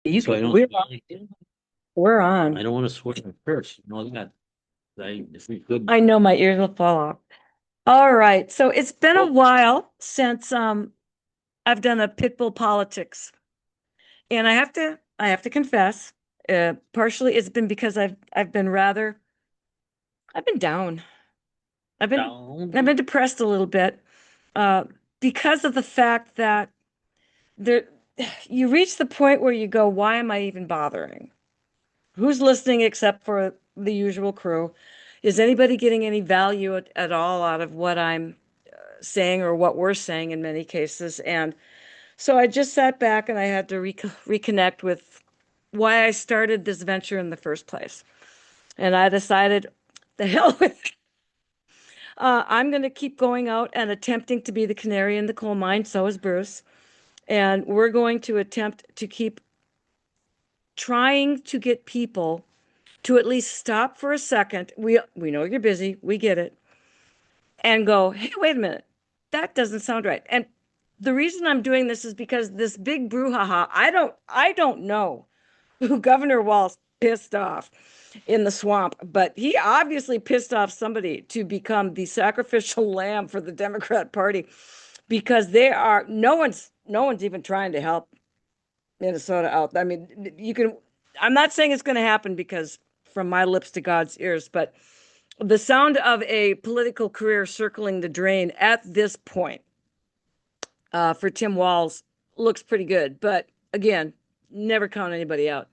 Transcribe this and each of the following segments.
You So can, I don't, we're I on. don't want to swear in church. You know that. If we could, I know my ears will fall off. All right. So it's been a well, while since I've done a Pitbull politics. And I have to confess, partially it's been because I've been I've been down. I've been I've down. been depressed a little bit uh because of the fact that there you reach the point where you go, why am I even bothering? Who's listening except for the usual crew? Is anybody getting any value at all out of what I'm saying or what we're saying in many cases? And so I just sat back and I had to reconnect with why I started this venture in the first place. And I decided, the hell with it. I'm going to keep going out and attempting to be the canary in the coal mine. So is Bruce. And we're going to attempt to keep trying to get people to at least stop for a second. We know you're busy. We get it. And go, hey, wait a minute. That doesn't sound right. And the reason I'm doing this is because this big brouhaha, I don't know who Governor Walz pissed off in the swamp, but he obviously pissed off somebody to become the sacrificial lamb for the Democrat Party because no one's even trying to help Minnesota out. I mean, you can I'm not saying it's going to happen because from my lips to God's ears, but the sound of a political career circling the drain at this point for Tim Walz looks pretty good. But again, never count anybody out.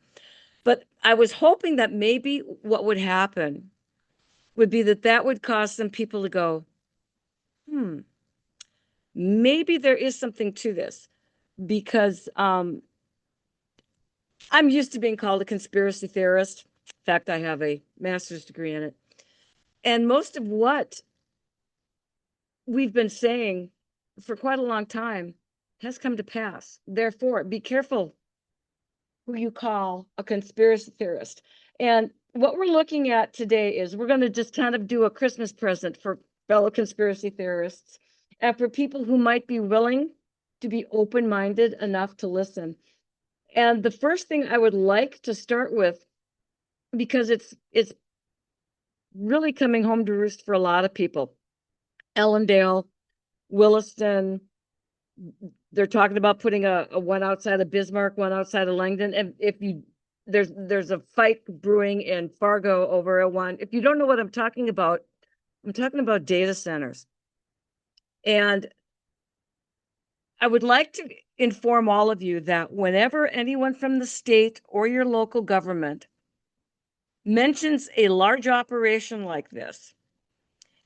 But I was hoping that maybe what would happen would be that would cause some people to go, hmm, maybe there is something to this because I'm used to being called a conspiracy theorist. In fact, I have a master's degree in it. And most of what we've been saying for quite a long time has come to pass. Therefore, be careful who you call a conspiracy theorist. And what we're looking at today is we're going to just kind of do a Christmas present for fellow conspiracy theorists and for people who might be willing to be open minded enough to listen. And the first thing I would like to start with, because it's really coming home to roost for a lot of people, Ellendale, Williston, they're talking about putting a one outside of Bismarck, one outside of Langdon. And if you there's a fight brewing in Fargo over a one. If you don't know what I'm talking about data centers. And I would like to inform all of you that whenever anyone from the state or your local government mentions a large operation like this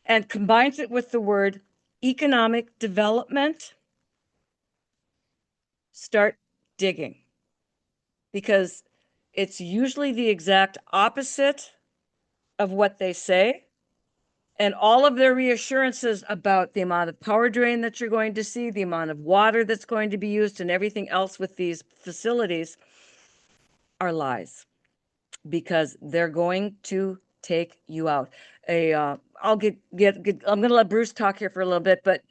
and combines it with the word economic development, start digging because it's usually the exact opposite of what they say. And all of their reassurances about the amount of power drain that you're going to see, the amount of water that's going to be used, and everything else with these facilities are lies because they're going to take you out. I'll get I'm going to let Bruce talk here for a little bit, but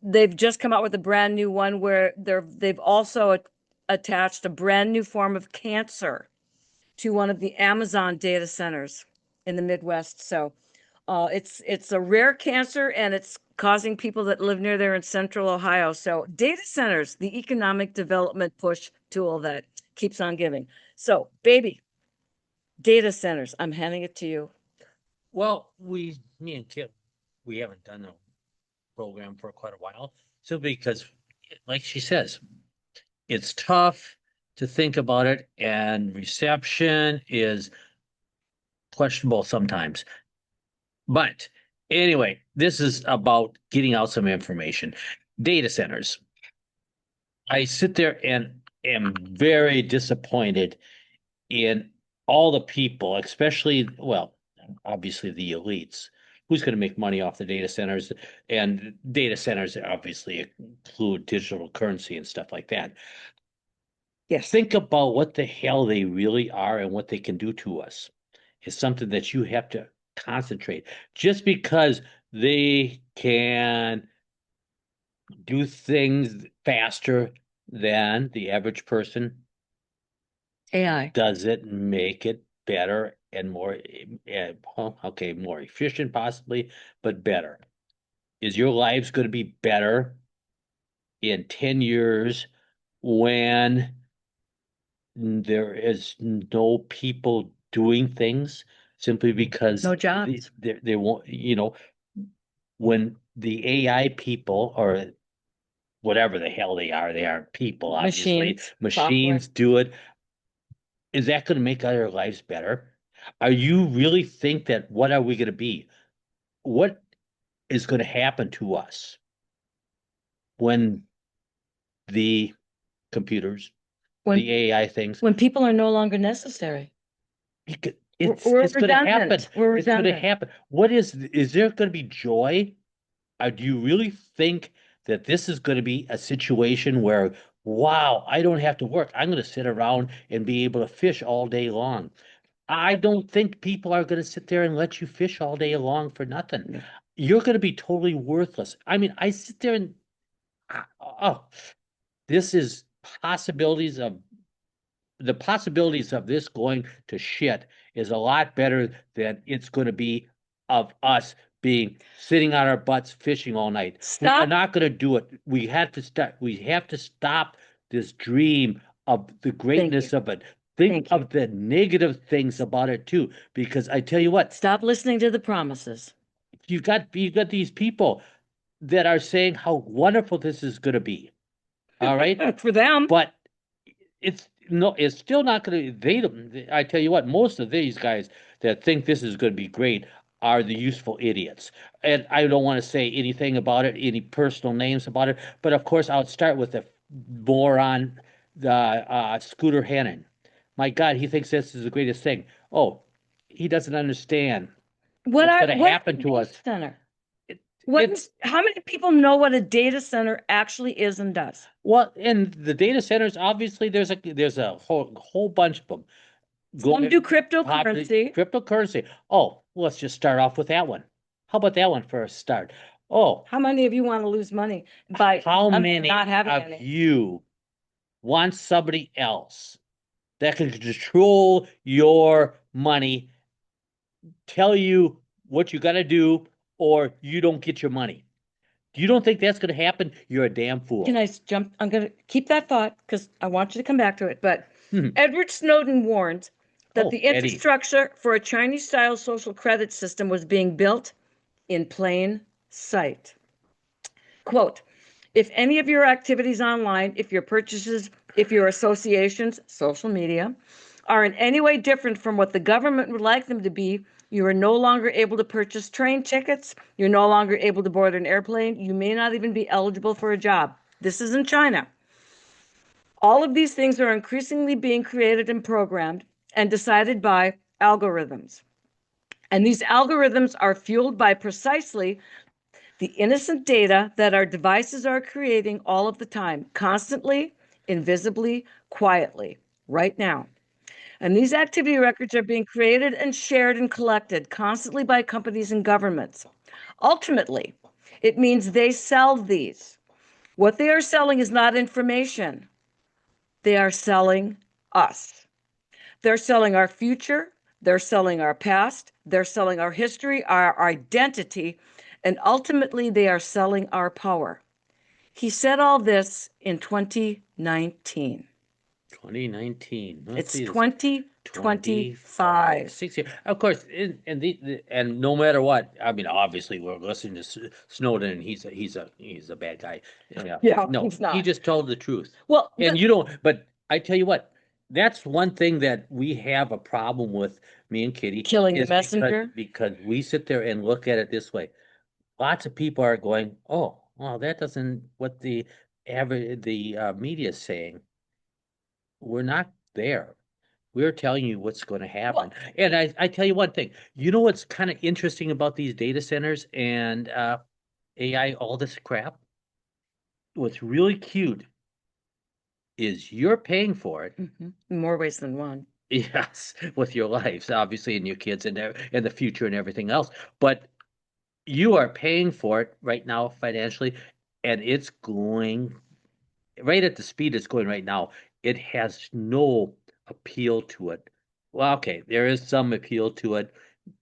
they've just come out with a brand new one where they've also attached a brand new form of cancer to one of the Amazon data centers in the Midwest. So it's a rare cancer and it's causing people that live near there in central Ohio. So data centers, the economic development push tool that keeps on giving. So baby, data centers, I'm handing it to you. Well, me and Kip, we haven't done a program for quite a while. So because, like she says, it's tough to think about it, and reception is questionable sometimes. But anyway, this is about getting out some information. Data centers. I sit there and am very disappointed in all the people, especially, well, obviously the elites. Who's going to make money off the data centers? And data centers obviously include digital currency and stuff like that. Yes. Think about what the hell they really are and what they can do to us. Is something that you have to concentrate. Just because they can do things faster than the average person, AI. Does it make it better and more, okay, more efficient possibly, but better? Is your lives going to be better in 10 years when there is no people doing things simply because No jobs. they won't, when the AI people or whatever the hell they aren't people, obviously, Machines, software. machines do it. Is that going to make our lives better? Are you really think that what are we going to be? What is going to happen to us when the computers, When the AI things, when people are no longer necessary. We're it's going to happen. redundant. We're It's going to redundant. happen. Is there going to be joy? Do you really think that this is going to be a situation where, wow, I don't have to work. I'm going to sit around and be able to fish all day long. I don't think people are going to sit there and let you fish all day long for nothing. No. You're going to be totally worthless. I mean, I sit there and, oh, this is possibilities of the possibilities of this going to shit is a lot better than it's going to be of us being sitting on our butts fishing all night. We are Stop. not going to do it. We have to start. We have to stop this dream of the Thank you. greatness of it. Think Thank you. of the negative things about it too, because I tell you what, Stop listening to the promises. you've got these people that are saying how wonderful this is going to be. All right, For them. but it's still not going to. They don't. I tell you what, most of these guys that think this is going to be great are the useful idiots. And I don't want to say anything about it, any personal names about it, but of course I'll start with the moron, the Scooter Hannon. My God, he thinks this is the greatest thing. Oh, he doesn't understand what's going to What is a happen to data us. center? It's How many people know what a data center actually is and does? Well, in the data centers, obviously there's a whole bunch of them. Some Going do popular cryptocurrency. cryptocurrency. Oh, let's just start off with that one. How about that one for a start? Oh, How many of you want to lose money by how not many having of any? you want somebody else that can control your money, tell you what you got to do, or you don't get your money? You don't think that's going to happen? You're a damn Can fool. I jump? I'm going to keep that thought because I want you to come back to it. But Hmm. Edward Snowden warned that the Oh, Eddie. infrastructure for a Chinese style social credit system was being built in plain sight. Quote, if any of your activities online, if your purchases, if your associations, social media, are in any way different from what the government would like them to be, you are no longer able to purchase train tickets. You're no longer able to board an airplane. You may not even be eligible for a job. This is in China. All of these things are increasingly being created and programmed and decided by algorithms. And these algorithms are fueled by precisely the innocent data that our devices are creating all of the time, constantly, invisibly, quietly, right now. And these activity records are being created and shared and collected constantly by companies and governments. Ultimately, it means they sell these. What they are selling is not information, they are selling us. They're selling our future, they're selling our past, they're selling our history, our identity, and ultimately they are selling our power. He said all this in 2019. 2019. Let's It's see this. 2025. 25, 6 years. Of course, and no matter what, I mean, obviously we're listening to Snowden, and he's a bad guy. Yeah, Yeah, no, he's he not. just told the truth, Well, and you don't. But I tell you what, that's one thing that we have a problem with, me and Kitty, killing the is because messenger. we sit there and look at it this way. Lots of people are going, oh, well, that doesn't what the average the media is saying. We're not there. We're telling you what's going to happen. Well, And I tell you one thing, you know what's kind of interesting about these data centers and AI, all this crap? What's really cute is you're paying for it. in more ways than one. Yes, with your lives, obviously, and your kids and the future and everything else. But you are paying for it right now financially, and it's going right at the speed it's going right now. It has no appeal to it. Well, okay, there is some appeal to it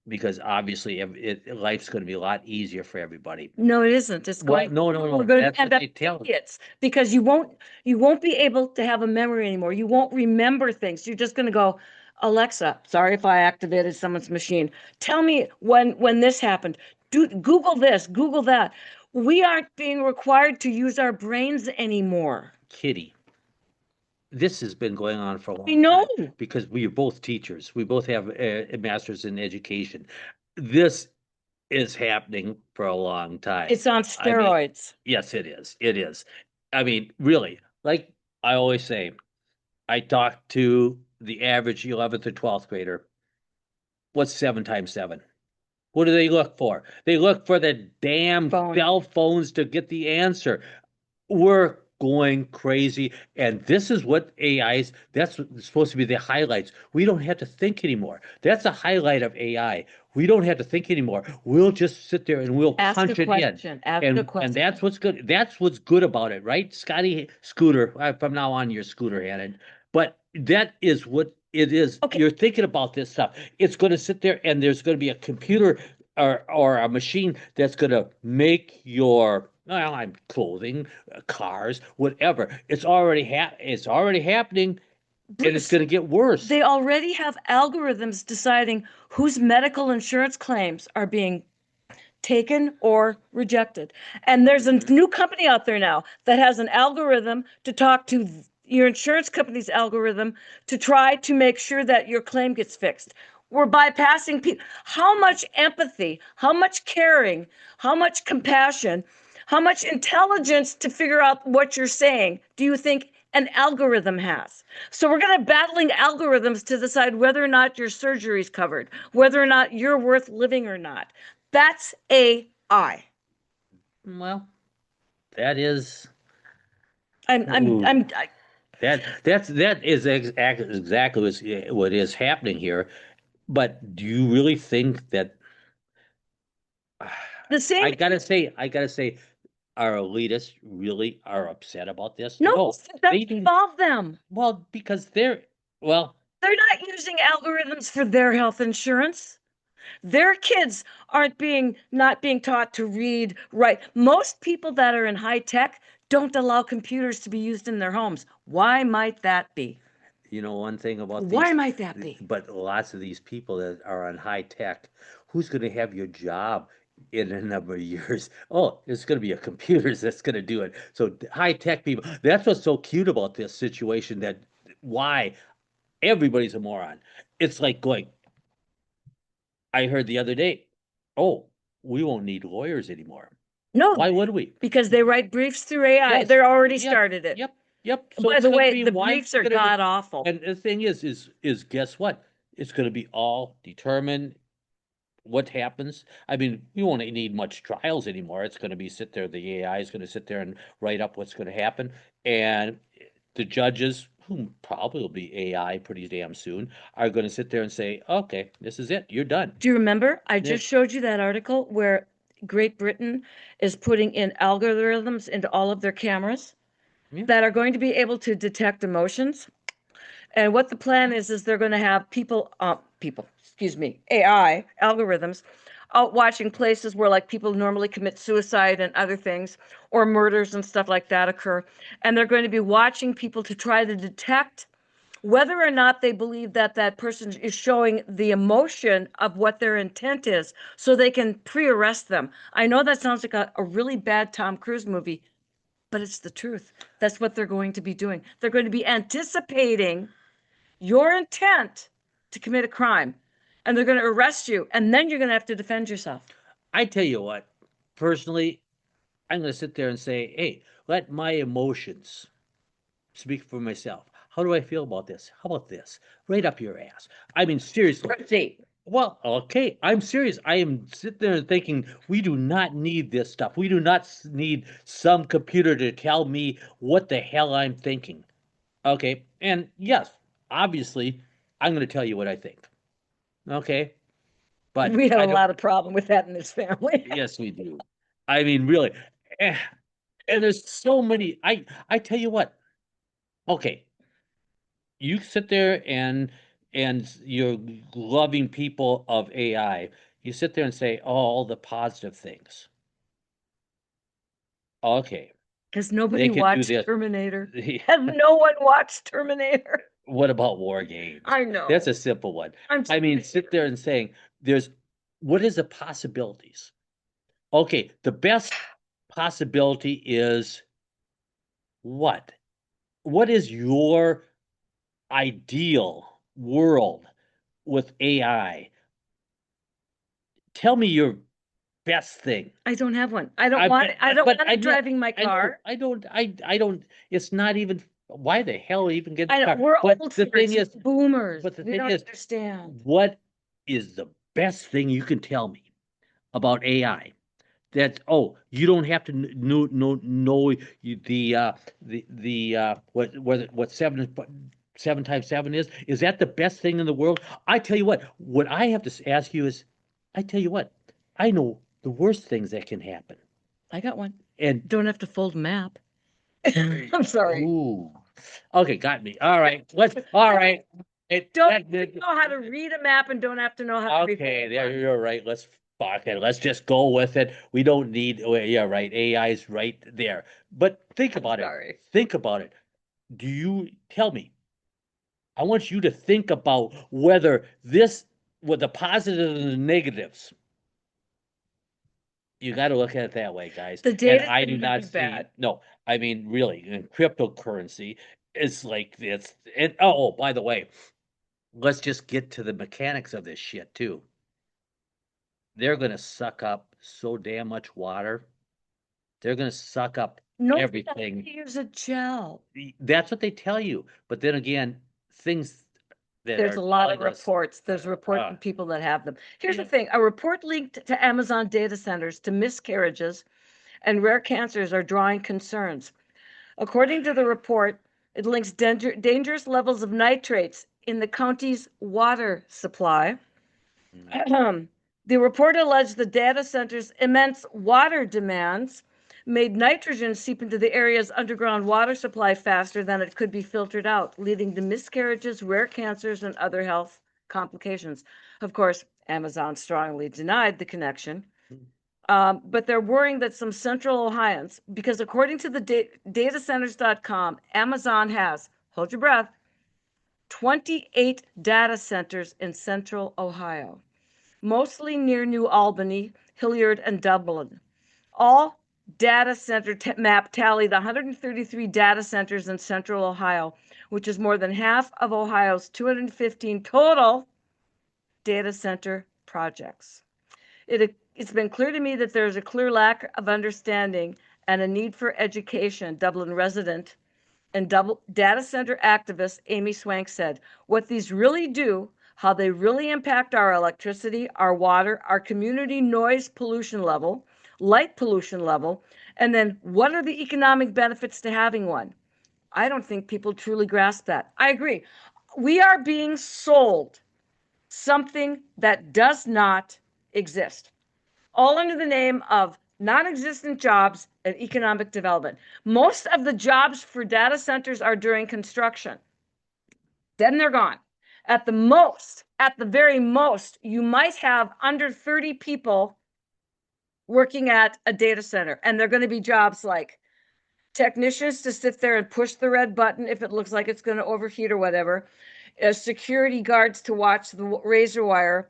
because obviously life's going to be a lot easier for everybody. No, it isn't. It's Well, going, no, no, we're no. going to That's end what up they tell us. idiots because you won't be able to have a memory anymore. You won't remember things. You're just going to go, Alexa, sorry if I activated someone's machine. Tell me when this happened. Do Google this, Google that. We aren't being required to use our brains anymore. Kitty, this has been going on for a I long know. time because we are both teachers. We both have a master's in education. This is happening for a long time. It's on I mean, steroids. yes, it is. It is. I mean, really, like I always say, I talk to the average 11th or 12th grader. What's 7 times 7? What do they look for? They look for the damn Phone. cell phones to get the answer. We're going crazy. And this is what AI's, that's supposed to be the highlights. We don't have to think anymore. That's a highlight of AI. We don't have to think anymore. We'll just sit there and we'll Ask a punch it in. question. Ask a And question. that's what's good. That's what's good about it, right? Scotty Scooter, from now on, you're Scooter Hannon. But that is what it is. Okay. You're thinking about this stuff. It's going to sit there and there's going to be a computer or a machine that's going to make your well, I'm clothing, cars, whatever. It's already happening, and it's Bruce, going to get worse. they already have algorithms deciding whose medical insurance claims are being taken or rejected. And there's a new company out there now that has an algorithm to talk to your insurance company's algorithm to try to make sure that your claim gets fixed. We're bypassing people. How much empathy, how much caring, how much compassion, how much intelligence to figure out what you're saying do you think an algorithm has? So we're going to battling algorithms to decide whether or not your surgery is covered, whether or not you're worth living or not. That's AI. Well, that is I'm I'm ooh, I'm that is exactly what is happening here. But do you really think that? the same. I gotta say, our elitists really are upset about this. No, No, it they doesn't do. involve them. Well, because well, They're not using algorithms for their health insurance. Their kids aren't being not being taught to read, write. Most people that are in high tech don't allow computers to be used in their homes. Why might that be? you know, one thing about Why might that be? but lots of these people that are on high tech, who's going to have your job in a number of years? Oh, it's going to be a computers that's going to do it. So high tech people, that's what's so cute about this situation that why everybody's a moron. It's like going, I heard the other day, oh, we won't need lawyers anymore. No, Why would we? because they write briefs through AI. Yes. They're already Yep. started it. Yep. Yep. So By it's the going to way, be the why is briefs it are going to be god awful. and the thing is guess what? It's going to be all determined what happens. I mean, we won't need much trials anymore. It's going to be sit there. The AI is going to sit there and write up what's going to happen, and the judges, who probably will be AI pretty damn soon, are going to sit there and say, "Okay, this is it. You're done." Do you remember? I Yeah. just showed you that article where Great Britain is putting in algorithms into all of their cameras Yeah. that are going to be able to detect emotions. And what the plan is they're going to have excuse me, AI algorithms out watching places where like people normally commit suicide and other things or murders and stuff like that occur. And they're going to be watching people to try to detect whether or not they believe that that person is showing the emotion of what their intent is so they can pre-arrest them. I know that sounds like a really bad Tom Cruise movie, but it's the truth. That's what they're going to be doing. They're going to be anticipating your intent to commit a crime and they're going to arrest you and then you're going to have to defend yourself. I tell you what, personally, I'm going to sit there and say, "Hey, let my emotions speak for myself. How do I feel about this? How about this? Right up your ass." I mean, seriously. Proceed. Well, okay, I'm serious. I am sitting there thinking we do not need this stuff. We do not need some computer to tell me what the hell I'm thinking. Okay, and yes, obviously, I'm going to tell you what I think. Okay, but We have I a don't. lot of problem with that in this family. Yes, we do. I mean, really. Eh, And there's so many. I tell you what. Okay, you sit there and you're loving people of AI. You sit there and say, oh, all the positive things. Okay, Because they nobody can do watched this. Terminator. Have no one watched Terminator? What about war games? I That's know. a simple one. I'm I mean, serious. sit there and saying, there's what is the possibilities? Okay, the best possibility is what? What is your ideal world with AI? Tell me your best thing. I don't have one. I don't I want it. I don't but want I it know driving my I know car. I don't it's not even why the hell even get I the know car? we're But old the thing farts, is, boomers. but the We thing don't is, understand. what is the best thing you can tell me about AI? That oh, you don't have to know what seven times seven is. Is that the best thing in the world? I tell you what I have to ask you is, I tell you what, I know the worst things that can happen. I got one. And Don't have to fold a map. I'm sorry. ooh, okay, got me. All right, all right. Don't know how to read a map and don't have to know how to read. Okay, there you're right. Let's fuck it. Let's just go with it. We don't need. Oh, yeah, right. AI is right there. But think about it. Sorry. Think about it. Do you tell me? I want you to think about whether with the positives and the negatives. You got to look at it that way, guys. The And data's I do gonna be not really see. bad. No, I mean really, in cryptocurrency, it's like it's. And oh, by the way, let's just get to the mechanics of this shit too. They're going to suck up so damn much water. They're going to suck up No, everything. use a gel. That's what they tell you. But then again, things that There's are a lot of telling us, reports. There's reports uh, from people that have them. Here's the thing, a report linked to Amazon data centers to miscarriages and rare cancers are drawing concerns. According to the report, it links dangerous levels of nitrates in the county's water supply. The report alleged the data center's immense water demands made nitrogen seep into the area's underground water supply faster than it could be filtered out, leading to miscarriages, rare cancers, and other health complications. Of course, Amazon strongly denied the connection. But they're worrying that some central Ohioans, because according to the datacenters.com, Amazon has, hold your breath, 28 data centers in central Ohio, mostly near New Albany, Hilliard, and Dublin. All data center map tallied 133 data centers in central Ohio, which is more than half of Ohio's 215 total data center projects. It's been clear to me that there's a clear lack of understanding and a need for education, Dublin resident and data center activist Amy Swank said. What these really do, how they really impact our electricity, our water, our community noise pollution level, light pollution level, and then what are the economic benefits to having one? I don't think people truly grasp that. I agree. We are being sold something that does not exist, all under the name of non-existent jobs and economic development. Most of the jobs for data centers are during construction. Then they're gone. At the very most, you might have under 30 people working at a data center, and they're going to be jobs like technicians to sit there and push the red button if it looks like it's going to overheat or whatever, security guards to watch the razor wire.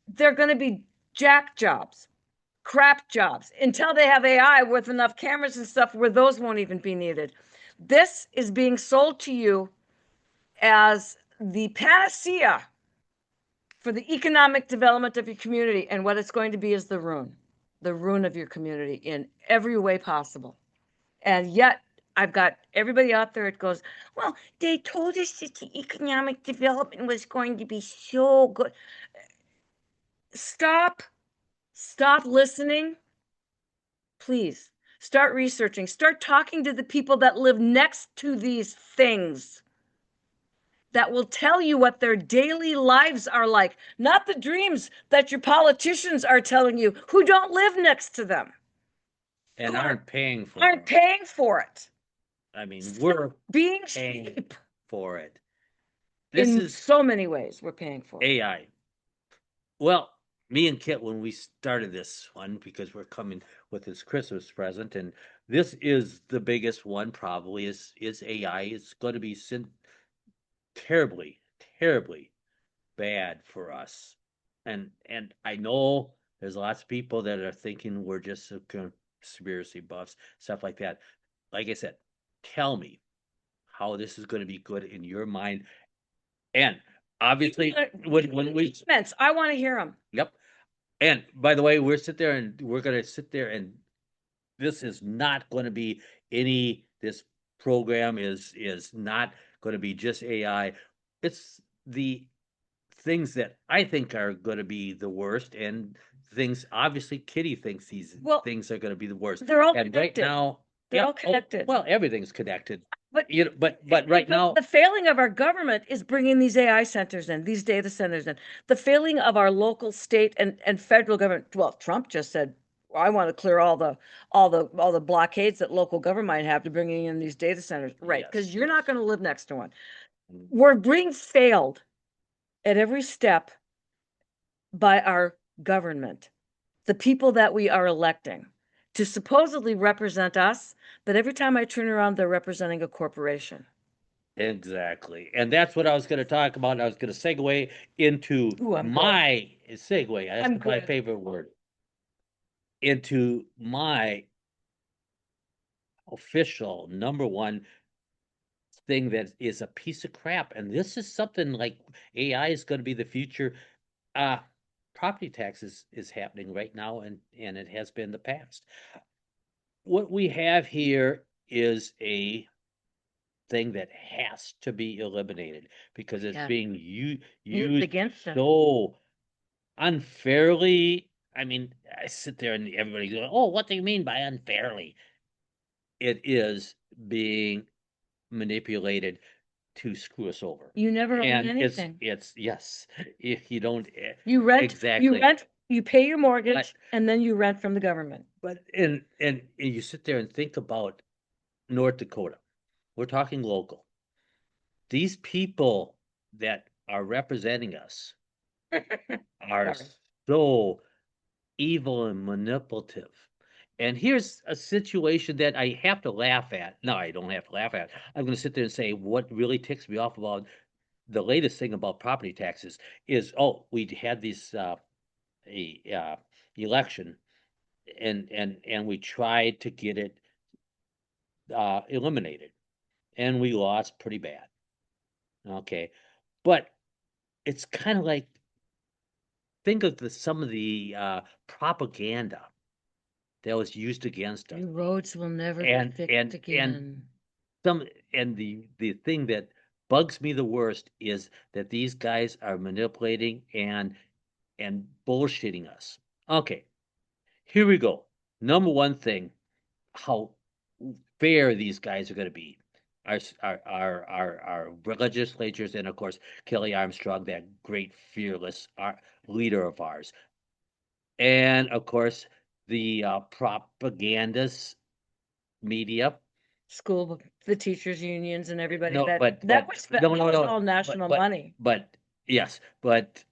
They're going to be jack jobs, crap jobs, until they have AI with enough cameras and stuff where those won't even be needed. This is being sold to you as the panacea for the economic development of your community, and what it's going to be is the ruin of your community in every way possible. And yet, I've got everybody out there. It goes, well, they told us that the economic development was going to be so good. Stop, stop listening. Please start researching, start talking to the people that live next to these things that will tell you what their daily lives are like, not the dreams that your politicians are telling you who don't live next to them and aren't paying for aren't it. paying for it. I mean, we're Being paying cheap. for it. this In is so many ways, we're paying for it. AI. Well, me and Kit, when we started this one, because we're coming with this Christmas present, and this is the biggest one probably is AI. It's going to be terribly, terribly bad for us. And I know there's lots of people that are thinking we're just conspiracy buffs, stuff like that. Like I said, tell me how this is going to be good in your mind. And obviously, when we Spence, I want to hear them. yep. And by the way, we're going to sit there and this is not going to be this program is not going to be just AI. It's the things that I think are going to be the worst, and things obviously Kitty thinks these things are going to be the worst. They're all And connected. Right now, they're yeah, all connected. well, everything's connected. But but right now, the failing of our government is bringing these AI centers in, these data centers in. The failing of our local, state, and federal government. Well, Trump just said, well, I want to clear all the blockades that local government might have to bringing in these data centers, right? Because you're not going to live next to one. We're being failed at every step by our government, the people that we are electing to supposedly represent us, but every time I turn around, they're representing a corporation. Exactly. And that's what I was going to talk about. I was going to segue into Ooh, I'm my segue. That's I'm my good. favorite word. Into my official number one thing that is a piece of crap. And this is something like AI is going to be the future. Uh, Property taxes is happening right now, and it has been the past. What we have here is a thing that has to be eliminated because it's being used against us. so unfairly. I mean, I sit there and everybody's going, "Oh, what do you mean by unfairly?" It is being manipulated to screw us over. You never own And anything. it's yes, if you don't You rent, exactly. you pay your mortgage, and then you rent from the government. But and you sit there and think about North Dakota. We're talking local. These people that are representing us are Sorry. so evil and manipulative. And here's a situation that I have to laugh at. No, I don't have to laugh at. I'm going to sit there and say what really ticks me off about the latest thing about property taxes is, oh, we had this election, and we tried to get it eliminated, and we lost pretty bad. Okay, but it's kind of like think of some of the propaganda that was used against us. Your roads will never be And fixed and again. some and the thing that bugs me the worst is that these guys are manipulating and bullshitting us. Okay, here we go. Number one thing, how fair these guys are going to be. Our legislatures, and of course Kelly Armstrong, that great fearless leader of ours, and of course the propagandist media. School, the teachers' unions, and everybody No, but that was no, no, no. all national But money. but yes, but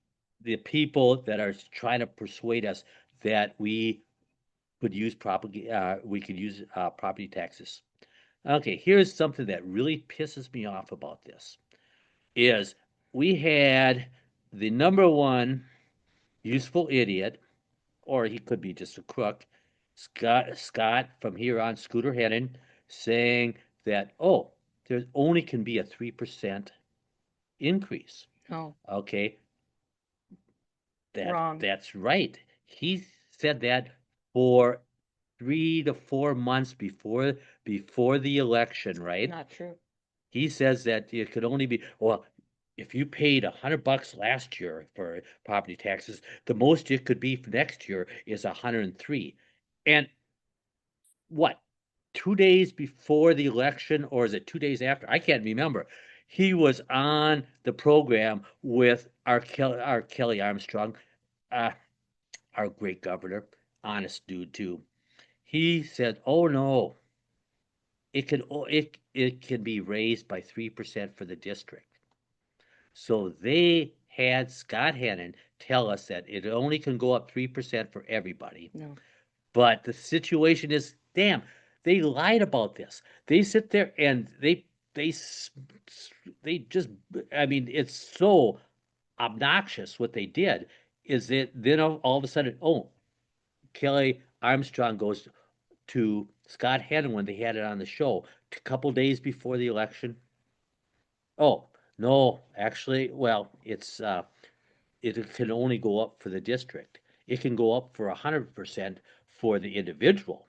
the people that are trying to persuade us that we could use property taxes. Okay, here's something that really pisses me off about this is we had the number one useful idiot, or he could be just a crook, Scott from here on Scooter Hennon, saying that, oh, there only can be a 3% increase. Oh, Okay, wrong. that's right. He said that for 3 to 4 months before the election, right? Not true. He says that it could only be, well, if you paid $100 last year for property taxes, the most it could be for next year is 103. And what, 2 days before the election, or is it 2 days after? I can't remember. He was on the program with our Kelly Armstrong, uh, our great governor, honest dude too. He said, "Oh no, it can be raised by 3% for the district." So they had Scott Hannon tell us that it only can go up 3% for everybody. No. But the situation is, damn, they lied about this. They sit there and they they just, I mean, it's so obnoxious what they did. Is that then all of a sudden, oh, Kelly Armstrong goes to Scott Hannon when they had it on the show a couple days before the election. Oh, no, actually, well, it can only go up for the district. It can go up for 100% for the individual,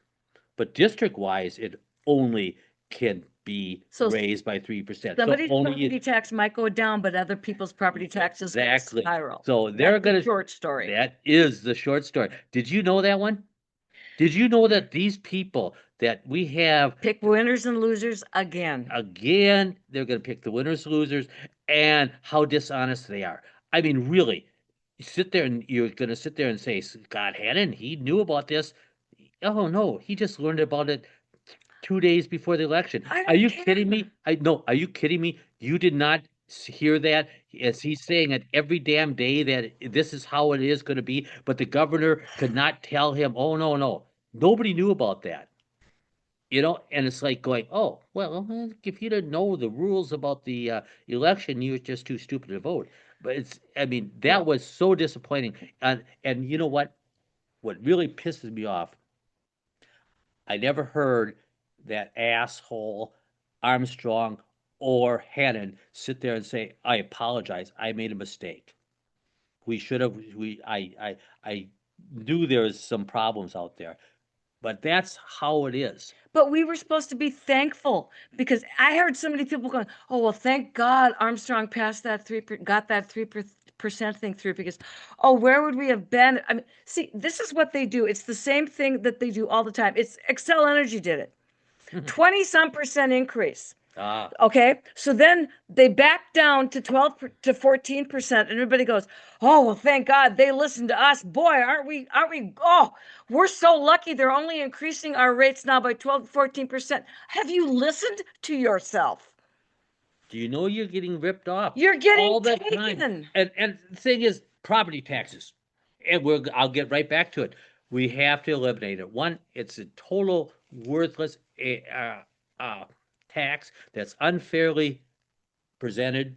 but district wise, it only can be So raised by 3%. So somebody's property tax might go down, but other people's property taxes will exactly. spiral. So That's the short story. that is the short story. Did you know that one? Did you know that these people that we have Pick winners and losers again. they're going to pick the winners, losers, and how dishonest they are. I mean, really, you sit there and you're going to sit there and say, Scott Hannon, he knew about this. Oh no, he just learned about it 2 days before the election. I Are don't you care. kidding me? Are you kidding me? You did not hear that? As he's saying it every damn day that this is how it is going to be, but the governor could not tell him, oh no, no. Nobody knew about that. And it's like going, oh, well, if you didn't know the rules about the election, you were just too stupid to vote. But I mean, that Well, was so disappointing. And you know what? What really pisses me off, I never heard that asshole Armstrong or Hannon sit there and say, I apologize. I made a mistake. We should have, I knew there was some problems out there, but that's how it is. but we were supposed to be thankful because I heard so many people going, "Oh well, thank God Armstrong passed that got that 3% thing through because, oh, where would we have been?" I mean, see, this is what they do. It's the same thing that they do all the time. It's Excel Energy did it, 20 some percent increase. Ah, Okay, so then they back down to 12 to 14%, and everybody goes, "Oh, well, thank God they listened to us. Boy, aren't we? Oh, we're so lucky they're only increasing our rates now by 12 to 14%. Have you listened to yourself? do you know you're getting ripped off You're getting all the time? taken." And the thing is, property taxes. And I'll get right back to it. We have to eliminate it. One, it's a total worthless uh, tax that's unfairly presented.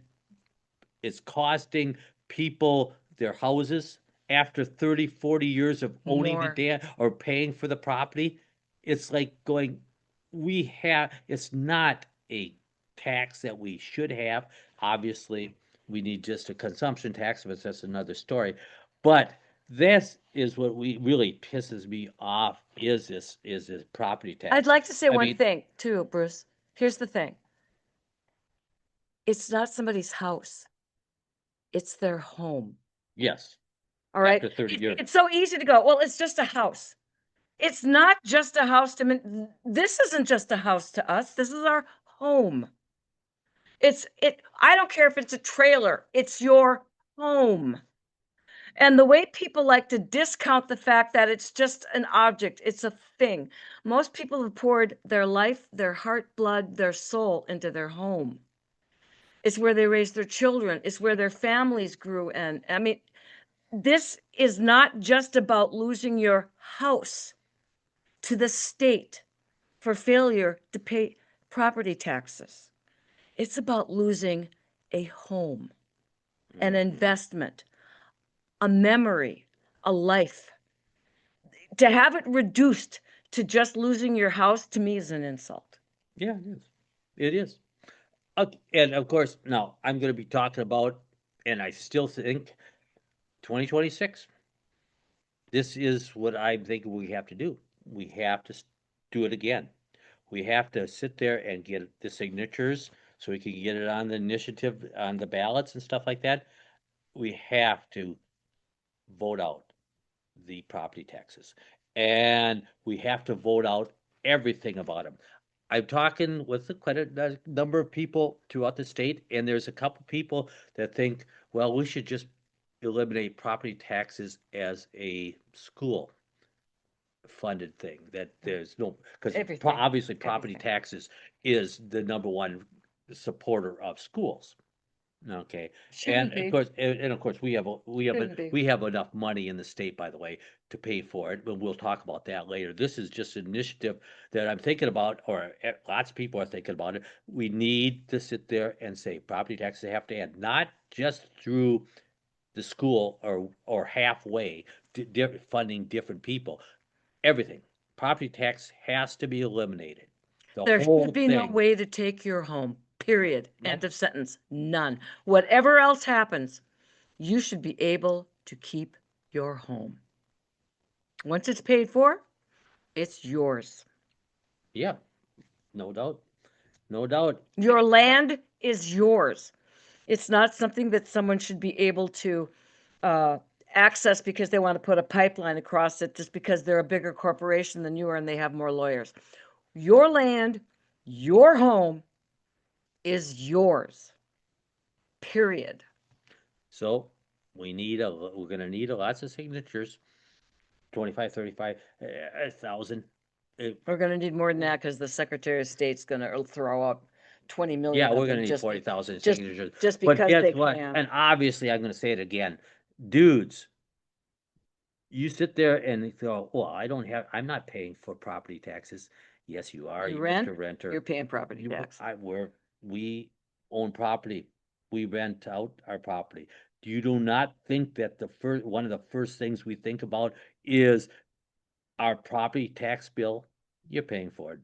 It's costing people their houses after 30, 40 years of owning the More. dam or paying for the property. It's like going, it's not a tax that we should have. Obviously, we need just a consumption tax, but that's another story. But this is what really pisses me off is this property I'd tax. like to say I one mean, thing too, Bruce. Here's the thing. It's not somebody's house. It's their home. yes, All right? after 30 years. It's so easy to go, "Well, it's just a house." It's not just a house to me. This isn't just a house to us. This is our home. I don't care if it's a trailer, it's your home. And the way people like to discount the fact that it's just an object, it's a thing. Most people have poured their life, their heart, blood, their soul into their home. It's where they raised their children, it's where their families grew in. I mean, this is not just about losing your house to the state for failure to pay property taxes. It's about losing a home, an Mhm. investment, a memory, a life. To have it reduced to just losing your house to me is an insult. Yeah, it is. It is. And of course, now I'm going to be talking about, and I still think 2026. This is what I think we have to do. We have to do it again. We have to sit there and get the signatures so we can get it on the initiative, on the ballots and stuff like that. We have to vote out the property taxes. And we have to vote out everything about them. I'm talking with quite a number of people throughout the state, and there's a couple people that think, well, we should just eliminate property taxes as a school funded thing. That there's no, because Everything. obviously property Everything. taxes is the number one supporter of schools. Okay. Shouldn't be. And of course, Shouldn't be. we have enough money in the state, by the way, to pay for it, but we'll talk about that later. This is just an initiative that I'm thinking about, or lots of people are thinking about it. We need to sit there and say property taxes have to end, not just through the school or halfway funding different people. Everything. Property tax has to be eliminated. The There should whole be no thing. way to take your home, period. End Nope. of sentence. None. Whatever else happens, you should be able to keep your home. Once it's paid for, it's yours. Yeah, no doubt. No doubt. Your land is yours. It's not something that someone should be able to uh, access because they want to put a pipeline across it just because they're a bigger corporation than you are and they have more lawyers. Your land, your home is yours. Period. So we're gonna need a lots of signatures, 25, 35, 1,000. Uh, We're going to need more than that because the Secretary of State's going to throw out 20 million yeah, of we're gonna them need 40,000 just signatures. just But because guess they what? can. And obviously, I'm gonna say it again, dudes. You sit there and go, "Well, I'm not paying for property taxes." Yes, you are, You you rent, Mr. Renter. you're paying property You, tax. we own property. We rent out our property. You do not think that one of the first things we think about is our property tax bill? You're paying for it.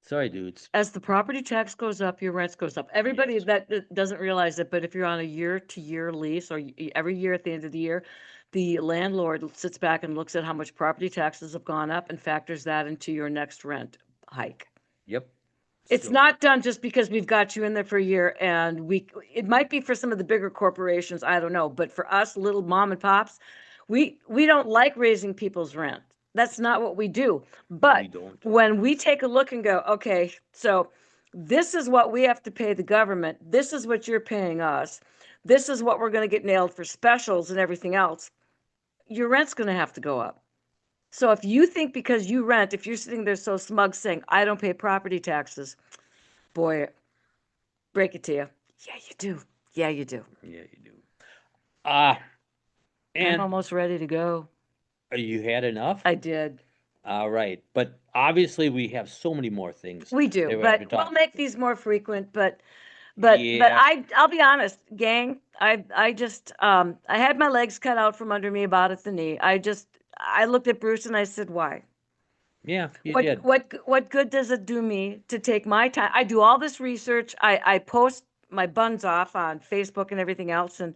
Sorry, dudes. As the property tax goes up, your rents goes up. Everybody Yes. that doesn't realize it, but if you're on a year-to-year lease or every year at the end of the year, the landlord sits back and looks at how much property taxes have gone up and factors that into your next rent hike. Yep. It's So not done just because we've got you in there for a year and it might be for some of the bigger corporations, I don't know, but for us little mom and pops, we don't like raising people's rent. That's not what we do. we But don't. when we take a look and go, okay, so this is what we have to pay the government, this is what you're paying us, this is what we're going to get nailed for specials and everything else, your rent's going to have to go up. So if you think because you rent, if you're sitting there so smug saying, I don't pay property taxes, boy, break it to you. Yeah, you do. Yeah, you do. Yeah, you do. Ah, I'm and almost ready to go. you had enough? I did. All right. But obviously we have so many more things We do, that we have to but we'll talk. make these more frequent. But Yeah. I'll be honest, gang. I just I had my legs cut out from under me about at the knee. I looked at Bruce and I said, why? Yeah, you What did. what what good does it do me to take my time? I do all this research. I post my buns off on Facebook and everything else, and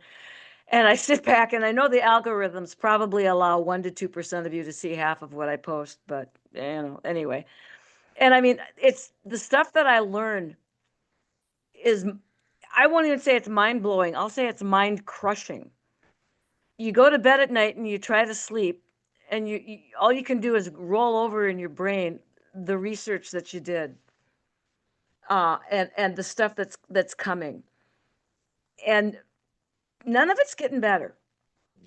I sit back and I know the algorithms probably allow 1 to 2% of you to see half of what I post, but anyway. And I mean, it's the stuff that I learn is, I won't even say it's mind blowing. I'll say it's mind crushing. You go to bed at night and you try to sleep, and all you can do is roll over in your brain the research that you did, and the stuff that's coming, and none of it's getting better.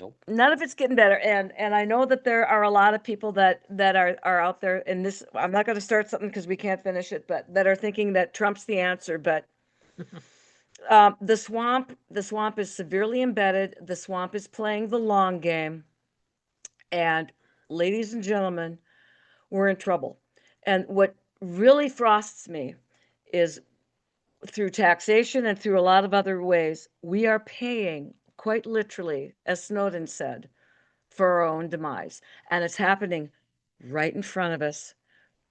Nope. None of it's getting better, and I know that there are a lot of people that are out there, and this, I'm not going to start something because we can't finish it, but that are thinking that Trump's the answer. But the swamp is severely embedded. The swamp is playing the long game, and ladies and gentlemen, we're in trouble. And what really frosts me is through taxation and through a lot of other ways, we are paying, quite literally, as Snowden said, for our own demise. And it's happening right in front of us.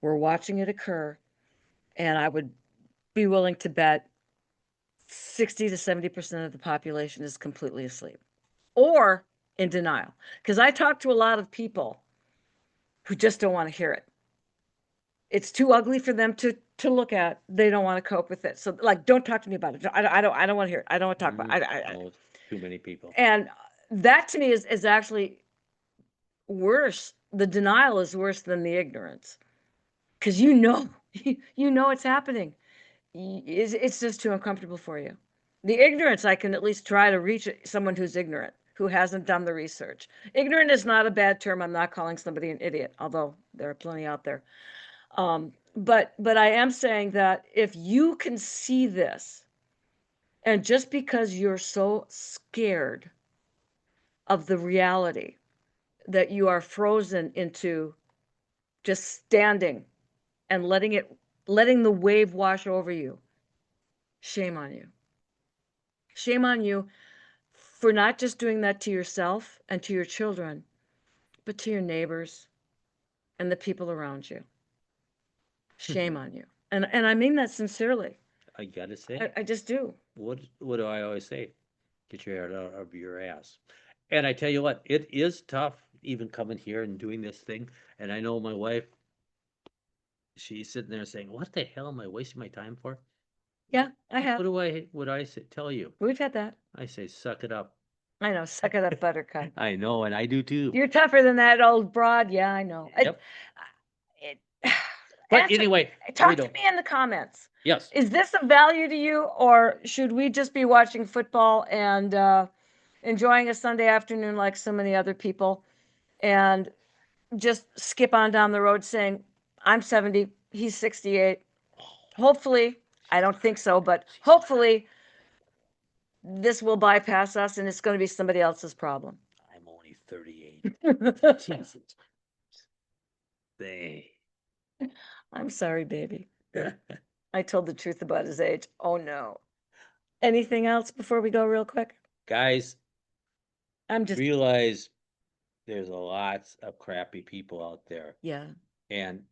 We're watching it occur. And I would be willing to bet 60 to 70% of the population is completely asleep or in denial. Because I talk to a lot of people who just don't want to hear it. It's too ugly for them to look at. They don't want to cope with it. So, like, don't talk to me about it. I don't want to hear it. I don't want to talk about it. No, it's too many people. And that to me is actually worse. The denial is worse than the ignorance, because you know it's happening. It's just too uncomfortable for you. The ignorance, I can at least try to reach someone who's ignorant, who hasn't done the research. Ignorant is not a bad term. I'm not calling somebody an idiot, although there are plenty out there. But I am saying that if you can see this, And just because you're so scared of the reality that you are frozen into just standing and letting the wave wash over you, shame on you. Shame on you for not just doing that to yourself and to your children, but to your neighbors and the people around you. Shame on you. And I mean that sincerely. I gotta I, say, I just do. what do I always say? Get your head out of your ass. And I tell you what, it is tough even coming here and doing this thing. And I know my wife, she's sitting there saying, "What the hell am I wasting my time for?" Yeah, I What have. do I would I say, tell you? We've had that. I say, suck it up. I know. Suck it up, buttercup. I know, and I do too. You're tougher than that old broad. Yeah, I know. Yep. It, But answer. anyway, we Talk to don't. me in the comments. Yes. Is this of value to you, or should we just be watching football and enjoying a Sunday afternoon like so many other people, and just skip on down the road saying, "I'm 70, he's 68." Hopefully, I don't think so, but hopefully this will bypass us and it's going to be somebody else's problem. I'm only 38. Jesus. They. I'm sorry, baby. I told the truth about his age. Oh no. Anything else before we go real quick? Guys, I'm just, realize there's a lots of crappy people out there. yeah. And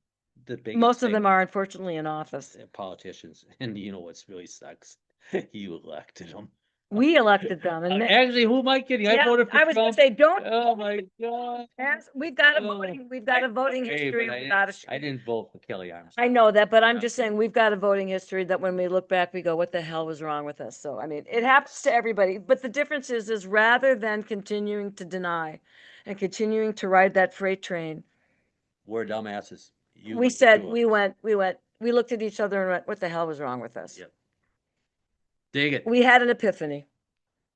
the biggest Most of thing, them are unfortunately in office. politicians, and you know what's really sucks? You elected them. We elected them. And Actually, who am I kidding? I yeah, voted for I was going Trump. to say, don't. Oh my God. We've got a Oh. voting Hey, history but without a I didn't vote for Kelly Armstrong. I know that, but I'm Yeah. just saying we've got a voting history that when we look back, we go, what the hell was wrong with us? So, I mean, it happens to everybody. But the difference is rather than continuing to deny and continuing to ride that freight train, We're dumbasses. You we went said, to we looked at each other and went, what the hell was wrong with us? Yep. Dig it. We had an epiphany.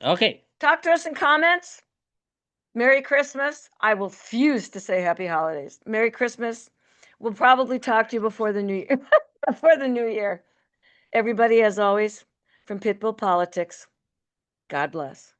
Okay. Talk to us in comments. Merry Christmas. I will refuse to say happy holidays. Merry Christmas. We'll probably talk to you before the new year. Before the new year. Everybody, as always, from Pitbull Politics, God bless.